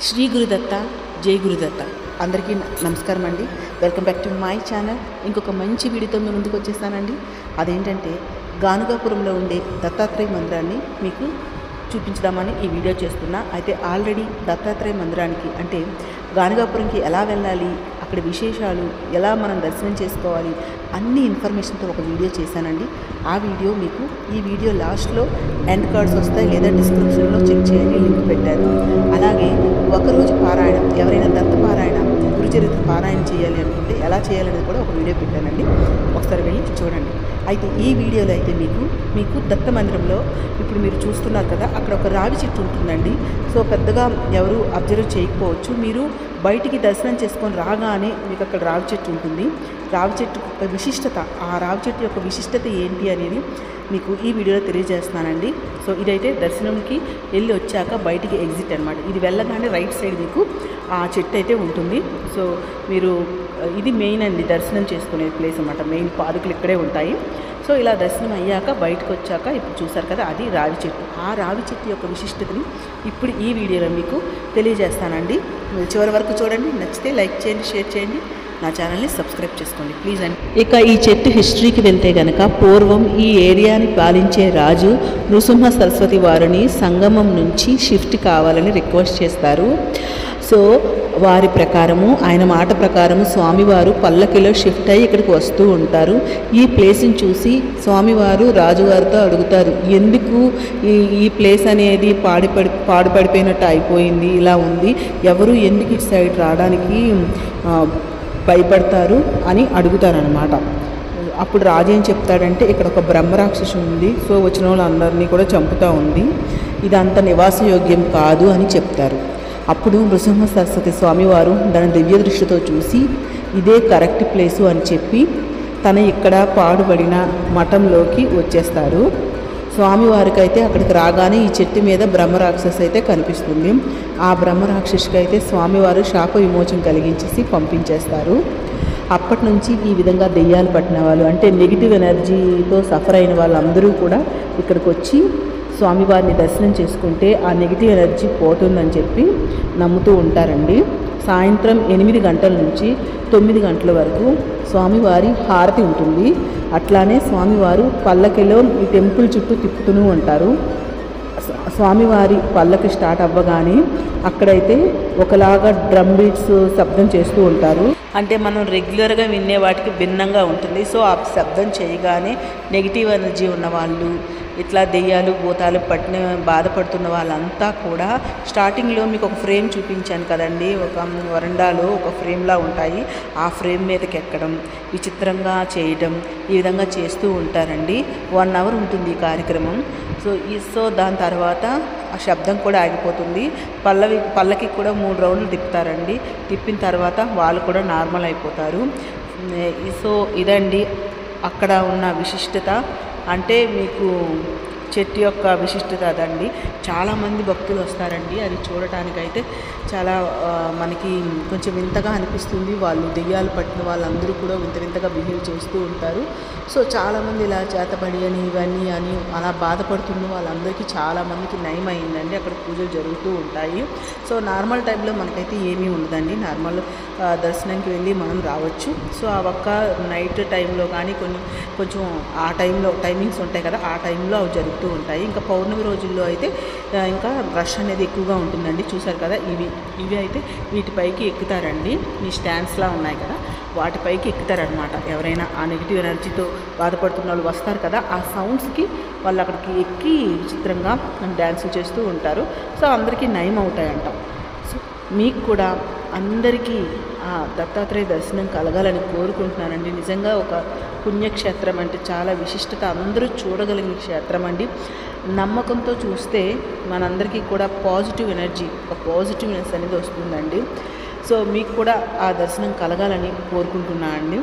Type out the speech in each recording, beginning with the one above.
శ్రీ గురుదత్త, జై గురుదత్త. అందరికీ నమస్కారం అండి. Welcome back to my channel. ఇంకొక మంచి వీడియోతో మేము ముందుకు వచ్చేసానండి. అదేంటంటే గానుగాపురంలో ఉండే దత్తాత్రేయ మందిరాన్ని మీకు చూపించదామని ఈ వీడియో చేస్తున్నా. అయితే ఆల్రెడీ దత్తాత్రేయ మందిరానికి అంటే గానుగాపురంకి ఎలా వెళ్ళాలి, అక్కడ విశేషాలు ఎలా మనం దర్శనం చేసుకోవాలి అన్ని ఇన్ఫర్మేషన్తో ఒక వీడియో చేశానండి. ఆ వీడియో మీకు ఈ వీడియో లాస్ట్లో ఎండ్ కార్డ్స్ వస్తాయి, లేదా డిస్క్రిప్షన్లో చెక్ చేయండి, లింక్ పెట్టాను. అలాగే ఒకరోజు పారాయణం, ఎవరైనా దత్త పారాయణ, గురుచరిత్ర పారాయణ చేయాలి అనుకుంటే ఎలా చేయాలనేది కూడా ఒక వీడియో పెట్టానండి. ఒకసారి వెళ్ళి చూడండి. అయితే ఈ వీడియోలో అయితే మీకు దత్త మందిరంలో ఇప్పుడు మీరు చూస్తున్నారు కదా, అక్కడ ఒక రావి చెట్టు ఉంటుందండి. సో పెద్దగా ఎవరు అబ్జర్వ్ చేయకపోవచ్చు. మీరు బయటికి దర్శనం చేసుకొని రాగానే మీకు అక్కడ రావి చెట్టు ఉంటుంది. రావి చెట్టు యొక్క విశిష్టత, ఆ రావి చెట్టు యొక్క విశిష్టత ఏంటి అనేది మీకు ఈ వీడియోలో తెలియజేస్తున్నానండి. సో ఇదైతే దర్శనంకి వెళ్ళి వచ్చాక బయటికి ఎగ్జిట్ అనమాట. ఇది వెళ్ళగానే రైట్ సైడ్ మీకు ఆ చెట్టు అయితే ఉంటుంది. సో మీరు ఇది మెయిన్ అండి దర్శనం చేసుకునే ప్లేస్ అనమాట. మెయిన్ పాదుకులు ఇక్కడే ఉంటాయి. సో ఇలా దర్శనం అయ్యాక బయటకు వచ్చాక ఇప్పుడు చూసారు కదా, అది రావి చెట్టు. ఆ రావి చెట్టు యొక్క విశిష్టతని ఇప్పుడు ఈ వీడియోలో మీకు తెలియజేస్తానండి. మీరు చివరి వరకు చూడండి. నచ్చితే లైక్ చేయండి, షేర్ చేయండి, నా ఛానల్ని సబ్స్క్రైబ్ చేసుకోండి ప్లీజ్ అండి. ఇక ఈ చెట్టు హిస్టరీకి వెళ్తే కనుక, పూర్వం ఈ ఏరియాని పాలించే రాజు నృసింహ సరస్వతి వారిని సంగమం నుంచి షిఫ్ట్ కావాలని రిక్వెస్ట్ చేస్తారు. సో వారి ప్రకారము, ఆయన మాట ప్రకారము స్వామివారు పల్లకిలో షిఫ్ట్ అయ్యి ఇక్కడికి వస్తూ ఉంటారు. ఈ ప్లేస్ని చూసి స్వామివారు రాజుగారితో అడుగుతారు, ఎందుకు ఈ ప్లేస్ అనేది పాడుపడిపోయినట్టు అయిపోయింది, ఇలా ఉంది, ఎవరు ఎందుకు ఇటు సైడ్ రావడానికి భయపడతారు అని అడుగుతారనమాట. అప్పుడు రాజు ఏం చెప్తాడంటే, ఇక్కడ ఒక బ్రహ్మరాక్షసు ఉంది, సో వచ్చిన వాళ్ళందరినీ కూడా చంపుతూ ఉంది, ఇదంతా నివాసయోగ్యం కాదు అని చెప్తారు. అప్పుడు నృసింహ సరస్వతి స్వామివారు దాని దివ్య దృష్టితో చూసి ఇదే కరెక్ట్ ప్లేసు అని చెప్పి తన ఇక్కడ పాడుబడిన మఠంలోకి వచ్చేస్తారు. స్వామివారికి అయితే అక్కడికి రాగానే ఈ చెట్టు మీద బ్రహ్మరాక్షసు అయితే కనిపిస్తుంది. ఆ బ్రహ్మరాక్షసుకి అయితే స్వామివారు శాప విమోచన కలిగించేసి పంపించేస్తారు. అప్పటి నుంచి ఈ విధంగా దెయ్యాలు పట్టిన వాళ్ళు, అంటే నెగిటివ్ ఎనర్జీతో సఫర్ అయిన వాళ్ళందరూ కూడా ఇక్కడికి వచ్చి స్వామివారిని దర్శనం చేసుకుంటే ఆ నెగిటివ్ ఎనర్జీ పోతుందని చెప్పి నమ్ముతూ ఉంటారండి. సాయంత్రం 8 గంటల నుంచి 9 గంటల వరకు స్వామివారి హారతి ఉంటుంది. అట్లానే స్వామివారు పల్లకిలో ఈ టెంపుల్ చుట్టూ తిప్పుతూనే ఉంటారు. స్వామివారి పల్లకి స్టార్ట్ అవ్వగానే అక్కడైతే ఒకలాగా డ్రమ్ బీట్స్ శబ్దం చేస్తూ ఉంటారు. అంటే మనం రెగ్యులర్గా వినే వాటికి భిన్నంగా ఉంటుంది. సో ఆ శబ్దం చేయగానే నెగిటివ్ ఎనర్జీ ఉన్నవాళ్ళు, ఇట్లా దెయ్యాలు భూతాలు పట్టిన బాధపడుతున్న వాళ్ళంతా కూడా, స్టార్టింగ్లో మీకు ఒక ఫ్రేమ్ చూపించాను కదండి, ఒక వరండాలో ఒక ఫ్రేమ్లా ఉంటాయి, ఆ ఫ్రేమ్ మీదకి ఎక్కడం, విచిత్రంగా చేయడం, ఈ విధంగా చేస్తూ ఉంటారండి. 1 అవర్ ఉంటుంది ఈ కార్యక్రమం. సో దాని తర్వాత ఆ శబ్దం కూడా ఆగిపోతుంది. పల్లకి కూడా 3 రౌండ్లు తిప్పుతారండి. తిప్పిన తర్వాత వాళ్ళు కూడా నార్మల్ అయిపోతారు. సో ఇదండి అక్కడ ఉన్న విశిష్టత. అంటే మీకు చెట్టు యొక్క విశిష్టత అదండి. చాలామంది భక్తులు వస్తారండి అది చూడటానికైతే. చాలా మనకి కొంచెం వింతగా అనిపిస్తుంది. వాళ్ళు దెయ్యాలు పట్టిన వాళ్ళందరూ కూడా వింతగా బిహేవ్ చేస్తూ ఉంటారు. సో చాలామంది ఇలా చేతబడి అని ఇవన్నీ అని అలా బాధపడుతున్న వాళ్ళందరికీ చాలామందికి నయం అయిందండి. అక్కడ పూజలు జరుగుతూ ఉంటాయి. సో నార్మల్ టైంలో మనకైతే ఏమీ ఉండదండి. నార్మల్ దర్శనానికి వెళ్ళి మనం రావచ్చు. సో ఆ ఒక్క నైట్ టైంలో కానీ కొంచెం ఆ టైంలో టైమింగ్స్ ఉంటాయి కదా, ఆ టైంలో అవి జరుగుతూ ఉంటాయి. ఇంకా పౌర్ణమి రోజుల్లో అయితే ఇంకా రష్ అనేది ఎక్కువగా ఉంటుందండి. చూసారు కదా, ఇవి అయితే వీటిపైకి ఎక్కుతారండి. ఈ స్టాండ్స్లా ఉన్నాయి కదా, వాటిపైకి ఎక్కుతారనమాట. ఎవరైనా ఆ నెగిటివ్ ఎనర్జీతో బాధపడుతున్న వాళ్ళు వస్తారు కదా, ఆ సౌండ్స్కి వాళ్ళు అక్కడికి ఎక్కి విచిత్రంగా డ్యాన్సులు చేస్తూ ఉంటారు. సో అందరికీ నయం అవుతాయంట. సో మీకు కూడా అందరికీ ఆ దత్తాత్రేయ దర్శనం కలగాలని కోరుకుంటున్నానండి. నిజంగా ఒక పుణ్యక్షేత్రం, అంటే చాలా విశిష్టత, అందరూ చూడగలిగిన క్షేత్రం అండి. నమ్మకంతో చూస్తే మనందరికీ కూడా పాజిటివ్ ఎనర్జీ, ఒక పాజిటివ్నెస్ అనేది వస్తుందండి. సో మీకు కూడా ఆ దర్శనం కలగాలని కోరుకుంటున్నాను అండి.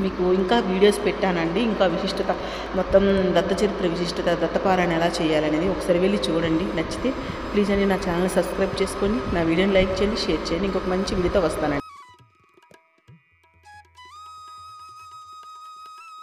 మీకు ఇంకా వీడియోస్ పెట్టానండి, ఇంకా విశిష్టత మొత్తం దత్త చరిత్ర విశిష్టత, దత్తపారాయణ ఎలా చేయాలనేది ఒకసారి వెళ్ళి చూడండి. నచ్చితే ప్లీజ్ అండి నా ఛానల్ సబ్స్క్రైబ్ చేసుకొని నా వీడియోని లైక్ చేయండి, షేర్ చేయండి. ఇంకొక మంచి వీడియోతో వస్తానండి.